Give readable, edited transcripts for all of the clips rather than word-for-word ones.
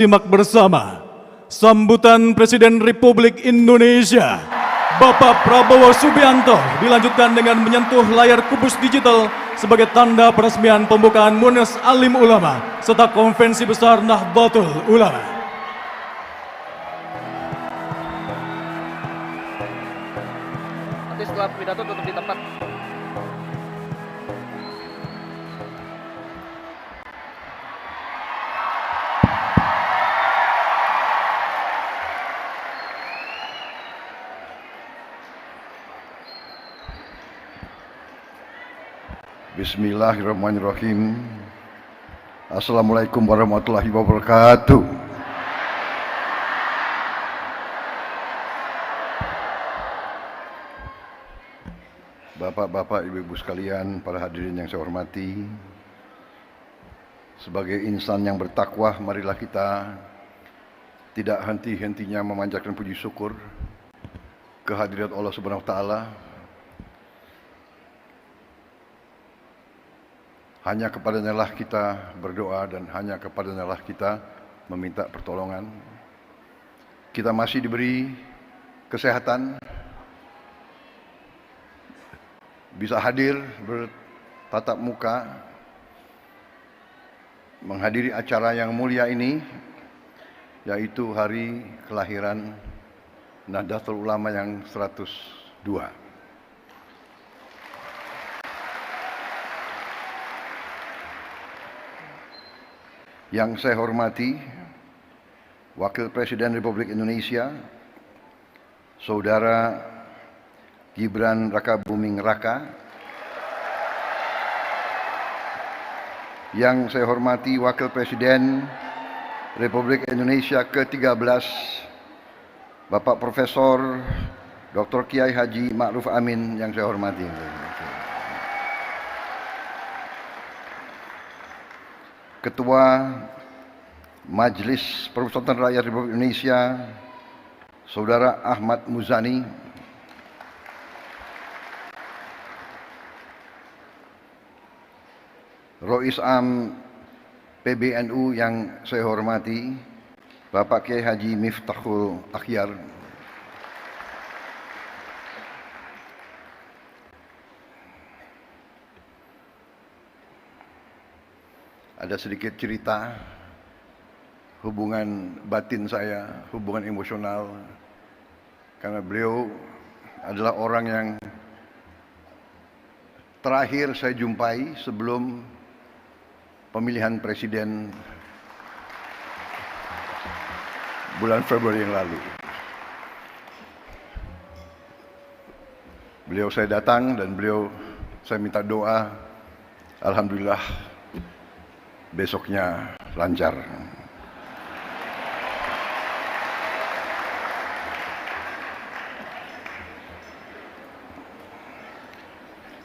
Simak bersama sambutan Presiden Republik Indonesia Bapak Prabowo Subianto dilanjutkan dengan menyentuh layar kubus digital sebagai tanda peresmian pembukaan Munas Alim Ulama serta Konvensi Besar Nahdlatul Ulama. Nanti setelah pidato tutup di tempat. Bismillahirrahmanirrahim. Assalamualaikum warahmatullahi wabarakatuh. Bapak-bapak, ibu-ibu sekalian, para hadirin yang saya hormati, sebagai insan yang bertakwa, marilah kita tidak henti-hentinya memanjatkan puji syukur kehadirat Allah Subhanahu wa taala. Hanya kepadanya lah kita berdoa dan hanya kepadanya lah kita meminta pertolongan. Kita masih diberi kesehatan, bisa hadir bertatap muka, menghadiri acara yang mulia ini, yaitu hari kelahiran Nahdlatul Ulama yang 102. Yang saya hormati Wakil Presiden Republik Indonesia Saudara Gibran Rakabuming Raka, yang saya hormati Wakil Presiden Republik Indonesia ke-13 Bapak Profesor Dr. Kiai Haji Ma'ruf Amin, yang saya hormati. Ketua Majelis Permusyawaratan Rakyat Republik Indonesia Saudara Ahmad Muzani, Rois Am PBNU yang saya hormati Bapak Kiai Haji Miftahul Akhyar, ada sedikit cerita hubungan batin saya, hubungan emosional, karena beliau adalah orang yang terakhir saya jumpai sebelum pemilihan presiden bulan Februari yang lalu. Beliau saya datang dan saya minta doa, alhamdulillah besoknya lancar.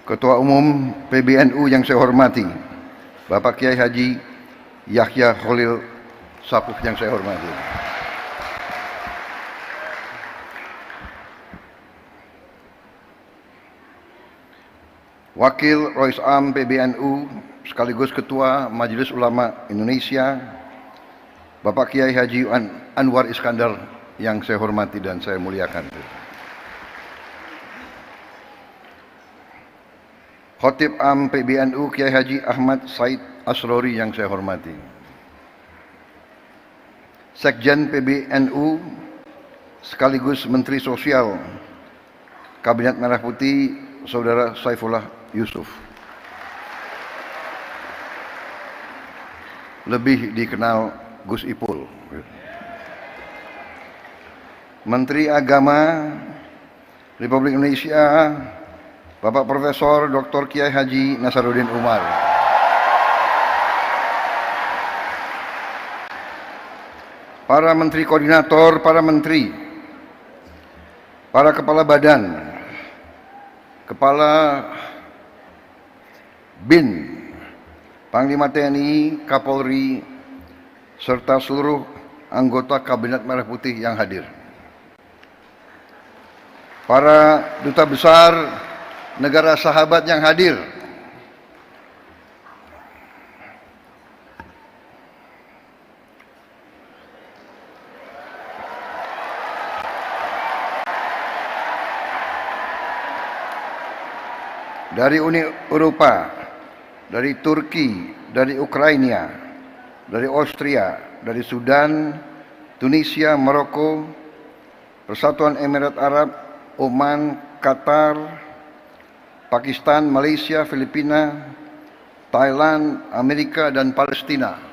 Ketua Umum PBNU yang saya hormati Bapak Kiai Haji Yahya Khalil Saquf yang saya hormati, Wakil Rois Am PBNU sekaligus Ketua Majelis Ulama Indonesia Bapak Kiai Haji Anwar Iskandar yang saya hormati dan saya muliakan, Khatib Am PBNU Kiai Haji Ahmad Said Asrori yang saya hormati, Sekjen PBNU sekaligus Menteri Sosial Kabinet Merah Putih Saudara Saifullah Yusuf, lebih dikenal Gus Ipul, Menteri Agama Republik Indonesia Bapak Profesor Dr. Kiai Haji Nasaruddin Umar, para menteri koordinator, para menteri, para kepala badan, kepala BIN, Panglima TNI, Kapolri, serta seluruh anggota Kabinet Merah Putih yang hadir, para duta besar negara sahabat yang hadir, dari Uni Eropa, dari Turki, dari Ukraina, dari Austria, dari Sudan, Tunisia, Maroko, Persatuan Emirat Arab, Oman, Qatar, Pakistan, Malaysia, Filipina, Thailand, Amerika, dan Palestina.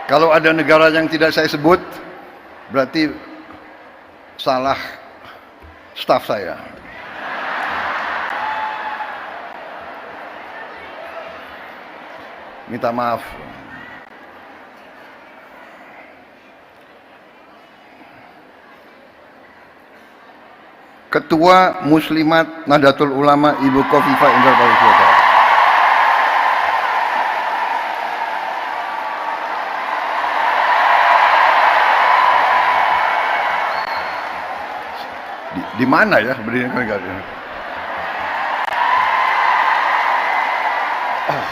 Kalau ada negara yang tidak saya sebut, berarti salah staf saya. Minta maaf. Ketua Muslimat Nahdlatul Ulama Ibu Khofifah Indar Parawansa. Di mana ya berdiri negara? Oh.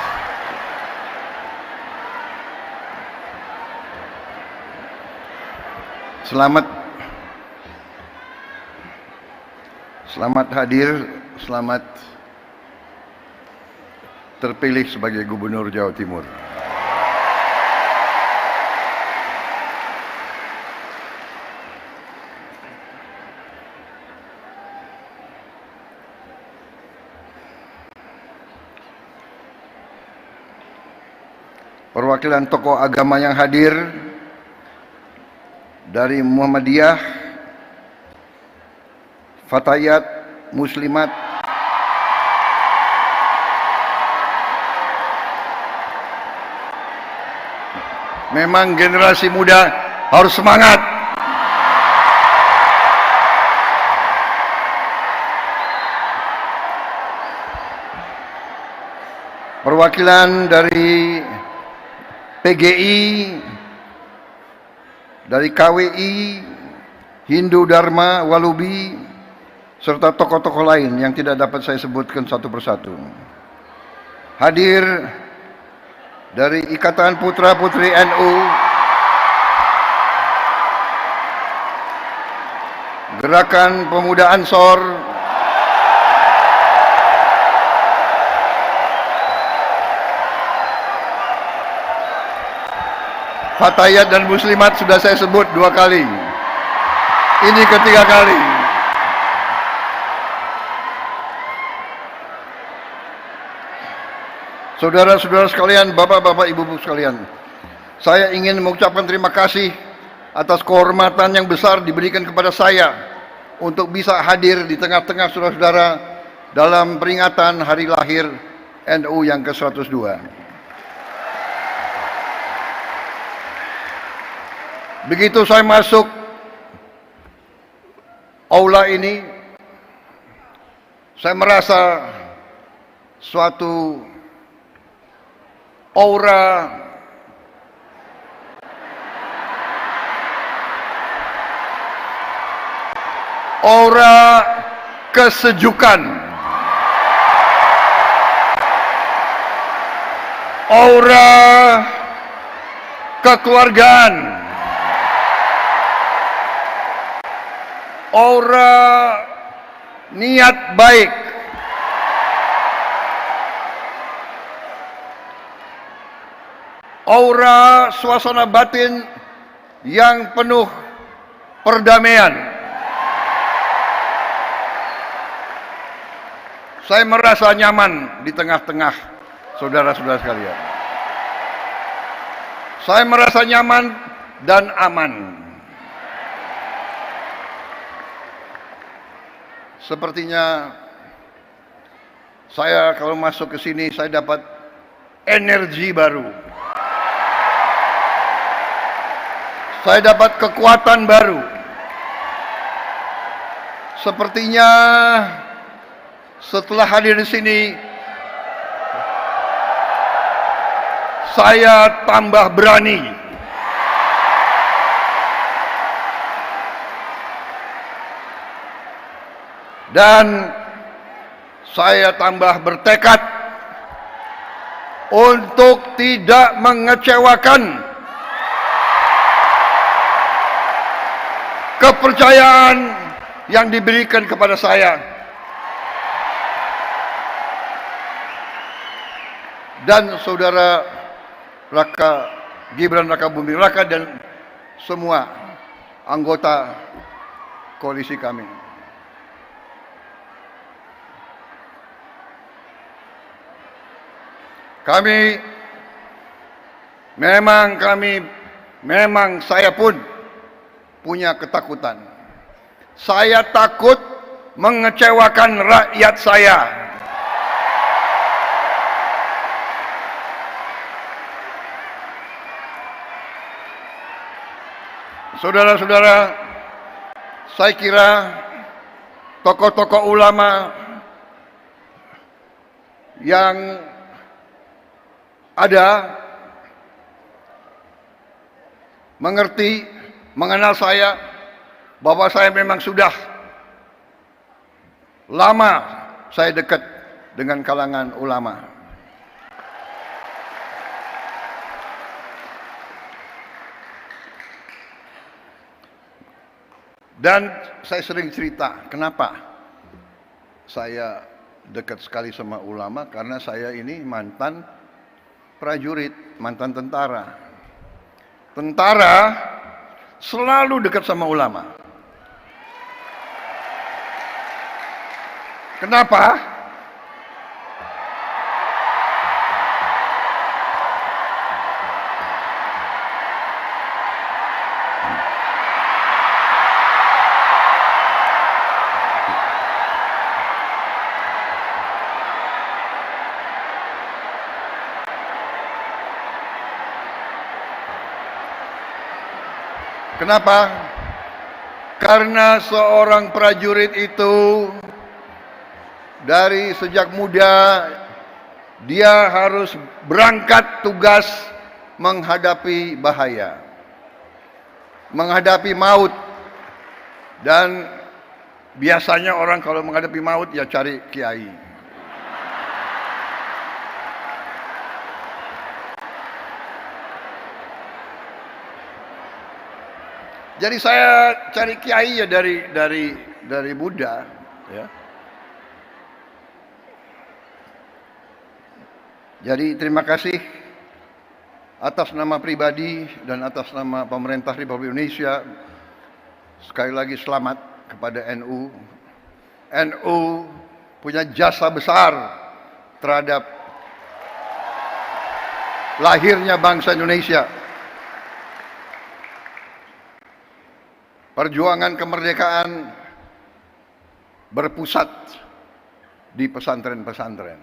Selamat hadir, selamat terpilih sebagai Gubernur Jawa Timur. Perwakilan tokoh agama yang hadir dari Muhammadiyah, Fatayat, Muslimat, memang generasi muda harus semangat. Perwakilan dari PGI, dari KWI, Hindu Dharma, Walubi, serta tokoh-tokoh lain yang tidak dapat saya sebutkan satu persatu. Hadir dari Ikatan Putra Putri NU, Gerakan Pemuda Ansor, Fatayat dan Muslimat sudah saya sebut 2 kali. Ini ketiga kali. Saudara-saudara sekalian, bapak-bapak, ibu-ibu sekalian, saya ingin mengucapkan terima kasih atas kehormatan yang besar diberikan kepada saya untuk bisa hadir di tengah-tengah saudara-saudara dalam peringatan hari lahir NU yang ke-102. Begitu saya masuk aula ini, saya merasa suatu aura kesejukan, aura kekeluargaan, aura niat baik, aura suasana batin yang penuh perdamaian. Saya merasa nyaman di tengah-tengah saudara-saudara sekalian. Saya merasa nyaman dan aman. Sepertinya saya kalau masuk ke sini saya dapat energi baru. Saya dapat kekuatan baru. Sepertinya setelah hadir di sini saya tambah berani. Dan saya tambah bertekad untuk tidak mengecewakan kepercayaan yang diberikan kepada saya. Dan saudara Gibran Raka Buming Raka dan semua anggota koalisi kami. Memang saya pun punya ketakutan. Saya takut mengecewakan rakyat saya. Saudara-saudara, saya kira tokoh-tokoh ulama yang ada mengenal saya, bahwa saya memang sudah lama saya dekat dengan kalangan ulama. Dan saya sering cerita, kenapa saya dekat sekali sama ulama, karena saya ini mantan prajurit, mantan tentara. Tentara selalu dekat sama ulama. Kenapa? Kenapa? Karena seorang prajurit itu dari sejak muda dia harus berangkat tugas menghadapi bahaya, menghadapi maut. Dan biasanya orang kalau menghadapi maut ya cari kiai. Jadi saya cari kiai ya dari Buddha, ya. Jadi terima kasih atas nama pribadi dan atas nama pemerintah Republik Indonesia. Sekali lagi selamat kepada NU. NU punya jasa besar terhadap lahirnya bangsa Indonesia. Perjuangan kemerdekaan berpusat di pesantren-pesantren.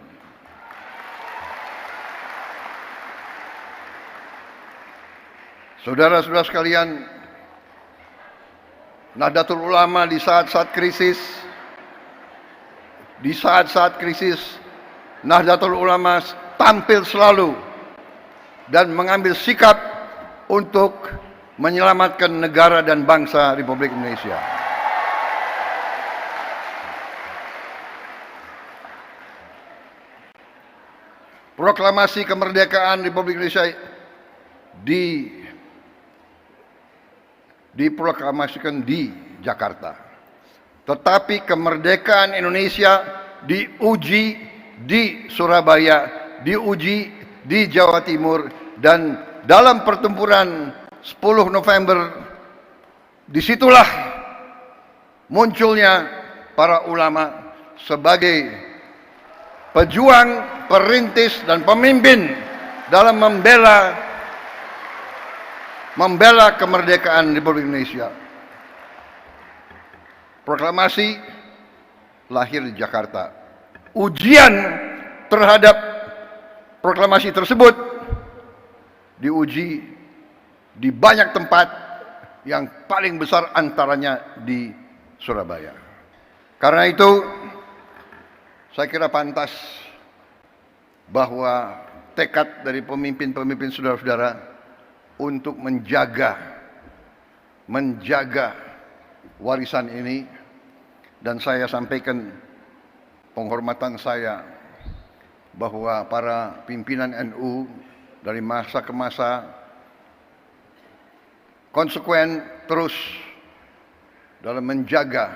Saudara-saudara sekalian, Nahdlatul Ulama di saat-saat krisis, Nahdlatul Ulama tampil selalu dan mengambil sikap untuk menyelamatkan negara dan bangsa Republik Indonesia. Proklamasi kemerdekaan Republik Indonesia diproklamasikan di Jakarta. Tetapi kemerdekaan Indonesia diuji di Surabaya, diuji di Jawa Timur, dan dalam pertempuran 10 November disitulah munculnya para ulama sebagai pejuang, perintis, dan pemimpin dalam membela kemerdekaan Republik Indonesia. Proklamasi lahir di Jakarta. Ujian terhadap proklamasi tersebut diuji di banyak tempat, yang paling besar antaranya di Surabaya. Karena itu saya kira pantas bahwa tekad dari pemimpin-pemimpin saudara-saudara untuk menjaga warisan ini, dan saya sampaikan penghormatan saya bahwa para pimpinan NU dari masa ke masa konsekuen terus dalam menjaga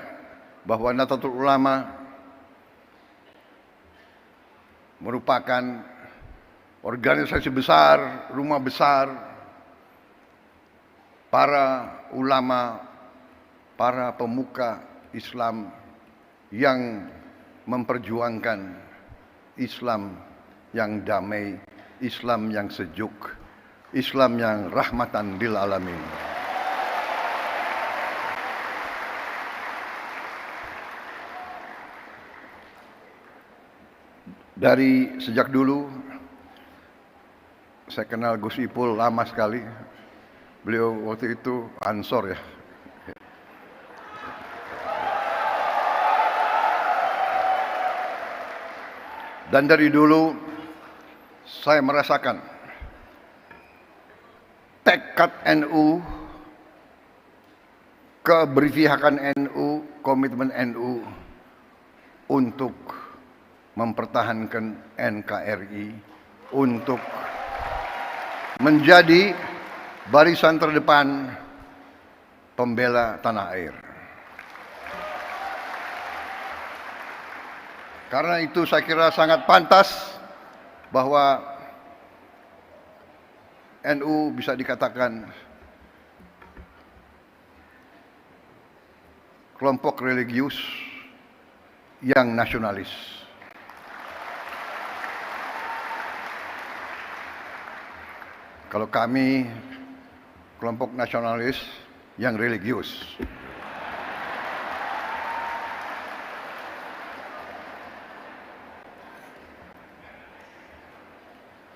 bahwa Nahdlatul Ulama merupakan organisasi besar, rumah besar para ulama, para pemuka Islam yang memperjuangkan Islam yang damai, Islam yang sejuk, Islam yang rahmatan lil alamin. Dari sejak dulu saya kenal Gus Ipul lama sekali. Beliau waktu itu Ansor ya. Dan dari dulu saya merasakan tekad NU, keberpihakan NU, komitmen NU untuk mempertahankan NKRI, untuk menjadi barisan terdepan pembela tanah air. Karena itu saya kira sangat pantas bahwa NU bisa dikatakan kelompok religius yang nasionalis. Kalau kami kelompok nasionalis yang religius.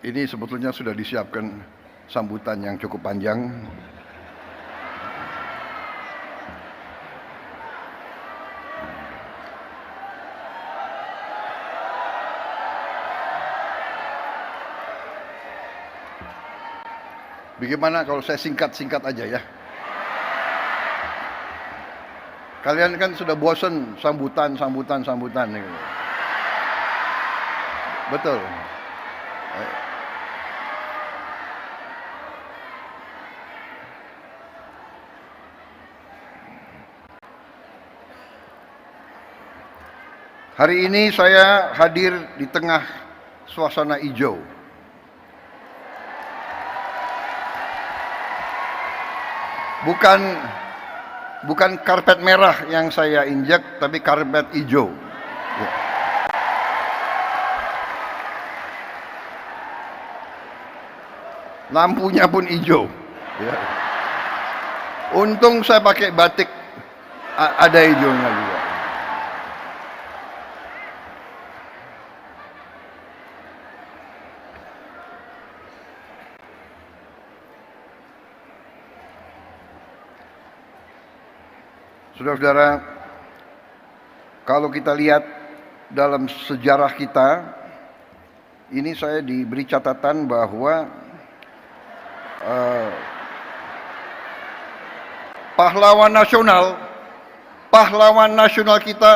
Ini sebetulnya sudah disiapkan sambutan yang cukup panjang. Bagaimana kalau saya singkat-singkat aja ya? Kalian kan sudah bosan sambutan. Gitu. Betul. Hari ini saya hadir di tengah suasana hijau. Bukan karpet merah yang saya injak, tapi karpet hijau. Ya. Lampunya pun hijau. Ya. Untung saya pakai batik, ada hijaunya juga. Saudara-saudara, kalau kita lihat dalam sejarah kita, ini saya diberi catatan bahwa pahlawan nasional kita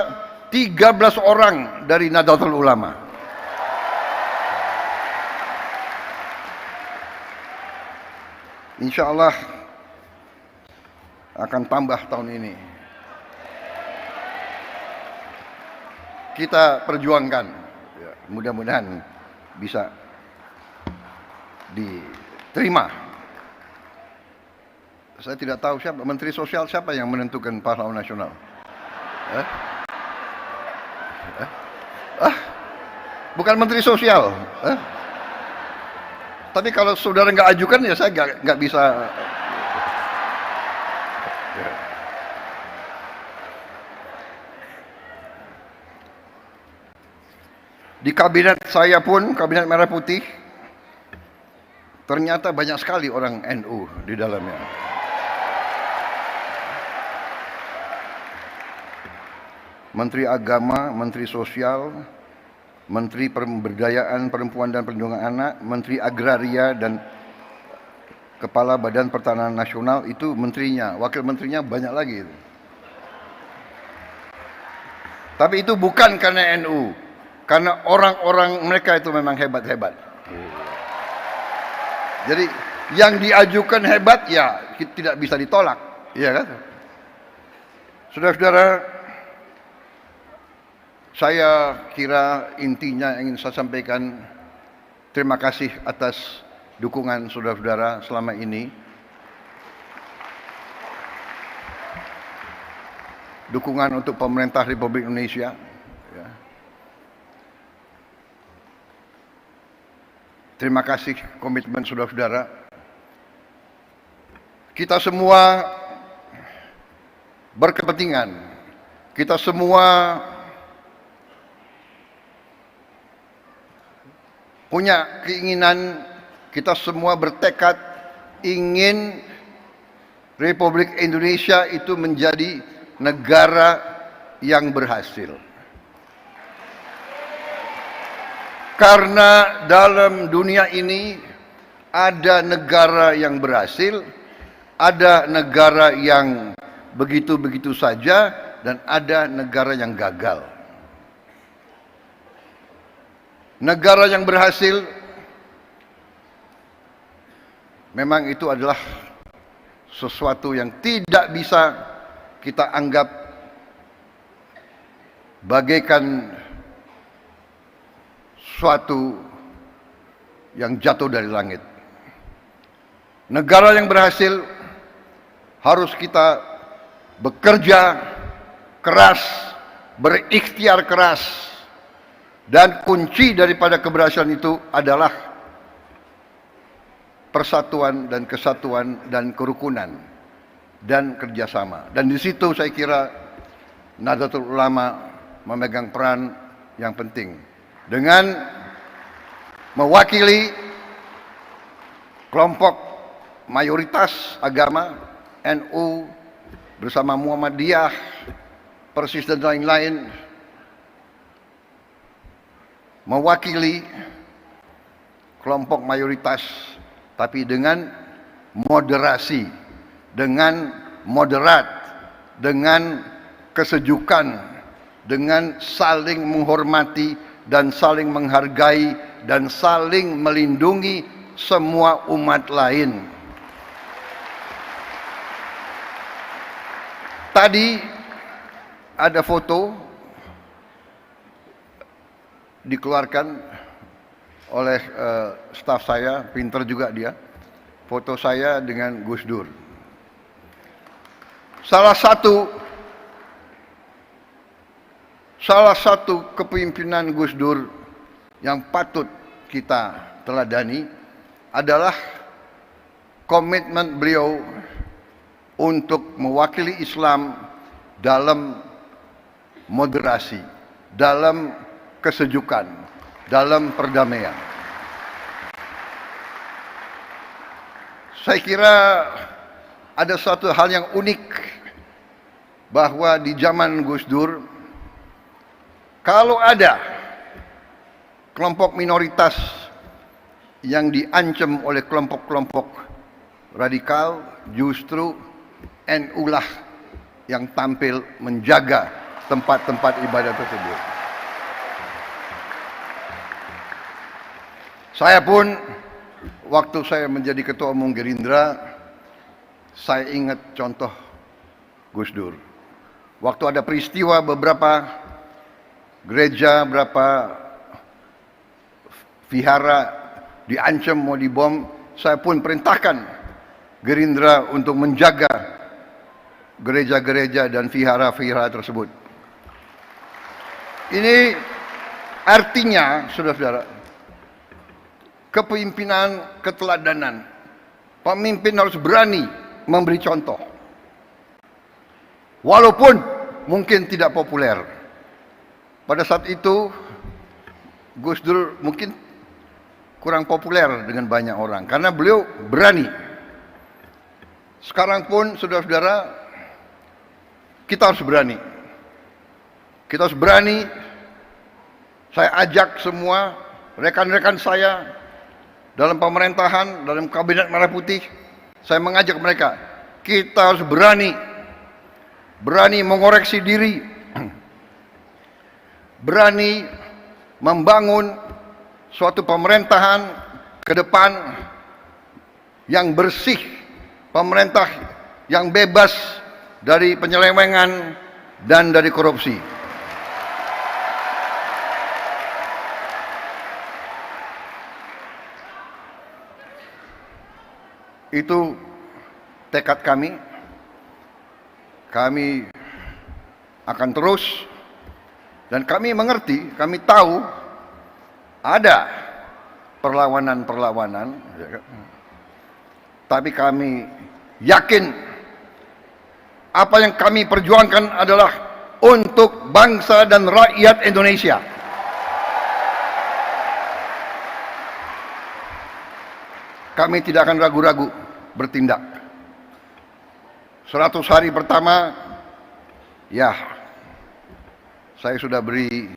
13 orang dari Nahdlatul Ulama. Insya Allah akan tambah tahun ini. Kita perjuangkan, ya, mudah-mudahan bisa diterima. Saya tidak tahu siapa Menteri Sosial, siapa yang menentukan pahlawan nasional. Bukan Menteri Sosial. Tapi kalau saudara nggak ajukan ya saya nggak bisa. Di kabinet saya pun, kabinet Merah Putih, ternyata banyak sekali orang NU di dalamnya. Menteri Agama, Menteri Sosial, Menteri Pemberdayaan Perempuan dan Perlindungan Anak, Menteri Agraria dan Kepala Badan Pertanahan Nasional itu menterinya, wakil menterinya banyak lagi. Tapi itu bukan karena NU, karena orang-orang mereka itu memang hebat-hebat. Jadi yang diajukan hebat ya tidak bisa ditolak, iya kan? Saudara-saudara, saya kira intinya ingin saya sampaikan, terima kasih atas dukungan saudara-saudara selama ini. Dukungan untuk pemerintah Republik Indonesia. Ya. Terima kasih komitmen saudara-saudara. Kita semua berkepentingan. Kita semua punya keinginan, kita semua bertekad ingin Republik Indonesia itu menjadi negara yang berhasil. Karena dalam dunia ini ada negara yang berhasil, ada negara yang begitu-begitu saja, dan ada negara yang gagal. Negara yang berhasil memang itu adalah sesuatu yang tidak bisa kita anggap bagaikan suatu yang jatuh dari langit. Negara yang berhasil harus kita bekerja keras, berikhtiar keras, dan kunci daripada keberhasilan itu adalah persatuan dan kesatuan dan kerukunan dan kerjasama. Dan di situ saya kira Nahdlatul Ulama memegang peran yang penting dengan mewakili kelompok mayoritas agama NU bersama Muhammadiyah, Persis dan lain-lain, mewakili kelompok mayoritas tapi dengan moderasi, dengan moderat, dengan kesejukan, dengan saling menghormati dan saling menghargai dan saling melindungi semua umat lain. Tadi ada foto dikeluarkan oleh staf saya, pinter juga dia, foto saya dengan Gus Dur. Salah satu kepemimpinan Gus Dur yang patut kita teladani adalah komitmen beliau untuk mewakili Islam dalam moderasi, dalam kesejukan, dalam perdamaian. Saya kira ada satu hal yang unik bahwa di zaman Gus Dur, kalau ada kelompok minoritas yang diancam oleh kelompok-kelompok radikal, justru NU lah yang tampil menjaga tempat-tempat ibadah tersebut. Saya pun waktu saya menjadi ketua umum Gerindra, saya ingat contoh Gus Dur. Waktu ada peristiwa beberapa gereja, beberapa vihara diancam mau dibom, saya pun perintahkan Gerindra untuk menjaga gereja-gereja dan vihara-vihara tersebut. Ini artinya, saudara-saudara, kepemimpinan, keteladanan. Pemimpin harus berani memberi contoh. Walaupun mungkin tidak populer. Pada saat itu Gus Dur mungkin kurang populer dengan banyak orang karena beliau berani. Sekarang pun saudara-saudara, kita harus berani. Kita harus berani. Saya ajak semua rekan-rekan saya dalam pemerintahan, dalam kabinet Merah Putih, saya mengajak mereka, kita harus berani mengoreksi diri, berani membangun suatu pemerintahan ke depan yang bersih, pemerintah yang bebas dari penyelewengan dan dari korupsi. Itu tekad kami. Kami akan terus, dan kami mengerti, kami tahu ada perlawanan-perlawanan, tapi kami yakin apa yang kami perjuangkan adalah untuk bangsa dan rakyat Indonesia. Kami tidak akan ragu-ragu bertindak. 100 hari pertama, ya, saya sudah beri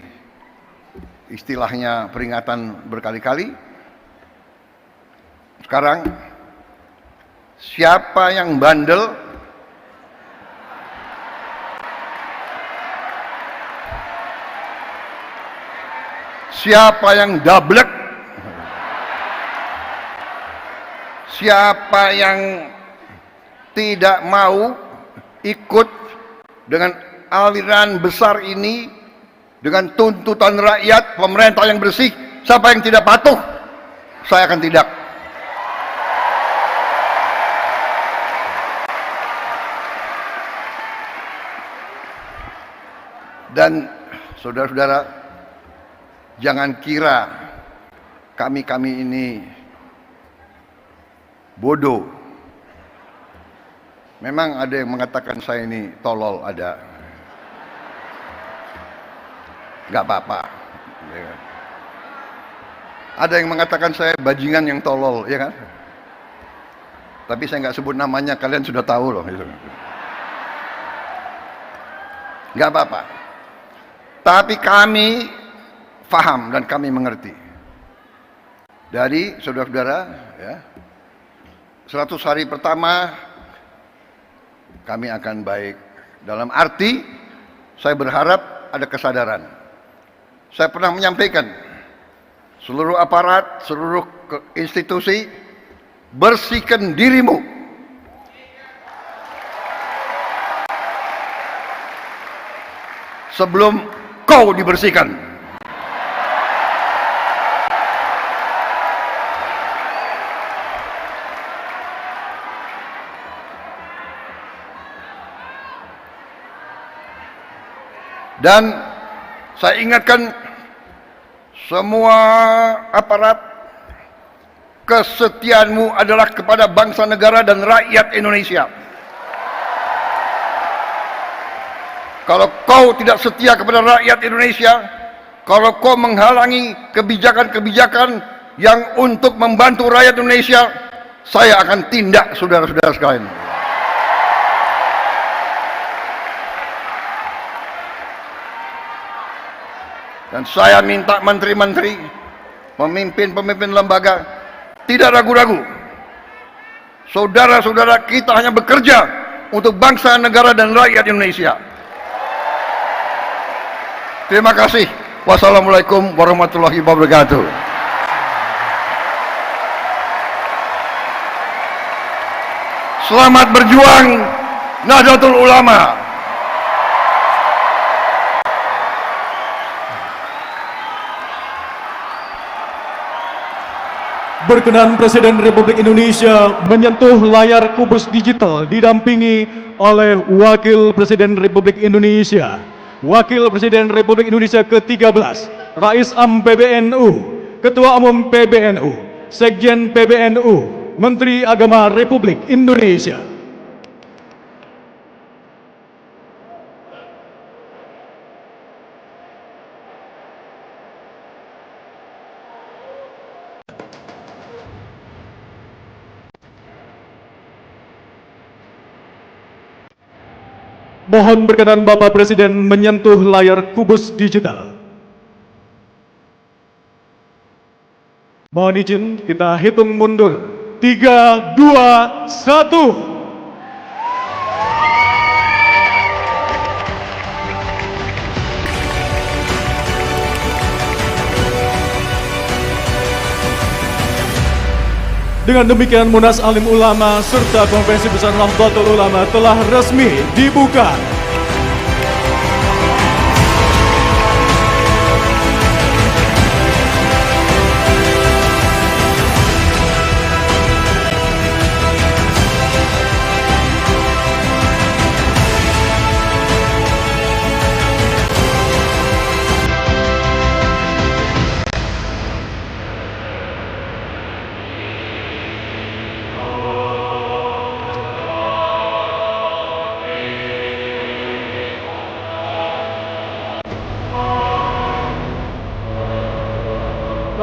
istilahnya peringatan berkali-kali. Sekarang, siapa yang bandel, siapa yang dablek, siapa yang tidak mau ikut dengan aliran besar ini, dengan tuntutan rakyat, pemerintah yang bersih, siapa yang tidak patuh, saya akan tidak. Dan saudara-saudara, jangan kira kami ini bodoh. Memang ada yang mengatakan saya ini tolol, ada. Gak apa-apa. Ada yang mengatakan saya bajingan yang tolol, ya kan? Tapi saya nggak sebut namanya, kalian sudah tahu loh. Gak apa-apa. Tapi kami paham dan kami mengerti. Dari saudara-saudara, ya, 100 hari pertama kami akan baik. Dalam arti, saya berharap ada kesadaran. Saya pernah menyampaikan, seluruh aparat, seluruh institusi, bersihkan dirimu. Sebelum kau dibersihkan. Dan saya ingatkan semua aparat, kesetiaanmu adalah kepada bangsa, negara, dan rakyat Indonesia. Kalau kau tidak setia kepada rakyat Indonesia, kalau kau menghalangi kebijakan-kebijakan yang untuk membantu rakyat Indonesia, saya akan tindak, saudara-saudara sekalian. Dan saya minta menteri-menteri, pemimpin-pemimpin lembaga, tidak ragu-ragu. Saudara-saudara kita hanya bekerja untuk bangsa, negara, dan rakyat Indonesia. Terima kasih. Wassalamualaikum warahmatullahi wabarakatuh. Selamat berjuang Nahdlatul Ulama. Berkenan Presiden Republik Indonesia menyentuh layar kubus digital didampingi oleh Wakil Presiden Republik Indonesia, Wakil Presiden Republik Indonesia ke-13, Rais Am PBNU, Ketua Umum PBNU, Sekjen PBNU, Menteri Agama Republik Indonesia. Mohon berkenan Bapak Presiden menyentuh layar kubus digital. Mohon izin kita hitung mundur. 3, 2, 1. Dengan demikian Munas Alim Ulama serta Konferensi Besar Nahdlatul Ulama telah resmi dibuka.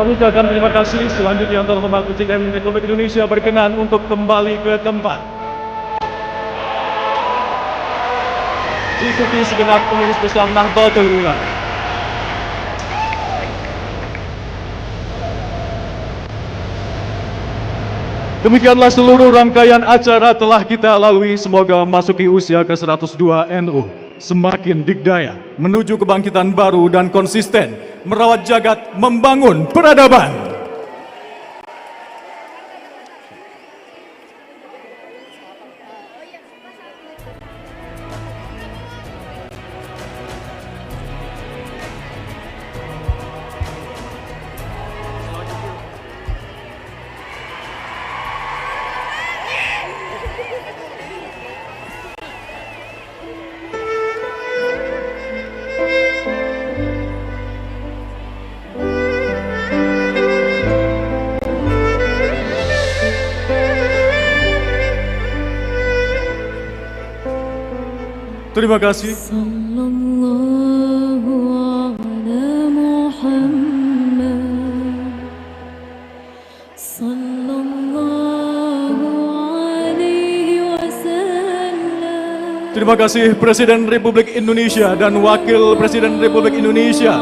Kami ucapkan terima kasih. Selanjutnya untuk Pemangku Presiden Republik Indonesia berkenan untuk kembali ke tempat. Diikuti segenap pengurus besar Nahdlatul Ulama. Demikianlah seluruh rangkaian acara telah kita lalui. Semoga memasuki usia ke-102 NU semakin dikdaya menuju kebangkitan baru dan konsisten merawat jagat, membangun peradaban. Terima kasih. Sallallahu ala Muhammad. Sallallahu alaihi wasallam. Terima kasih Presiden Republik Indonesia dan Wakil Presiden Republik Indonesia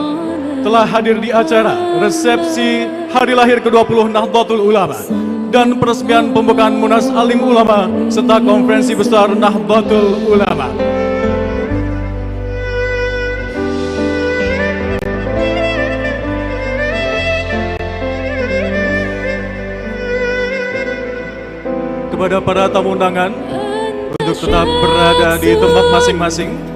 telah hadir di acara resepsi hari lahir ke-20 Nahdlatul Ulama dan peresmian pembukaan Munas Alim Ulama serta Konferensi Besar Nahdlatul Ulama. Kepada para tamu undangan untuk tetap berada di tempat masing-masing.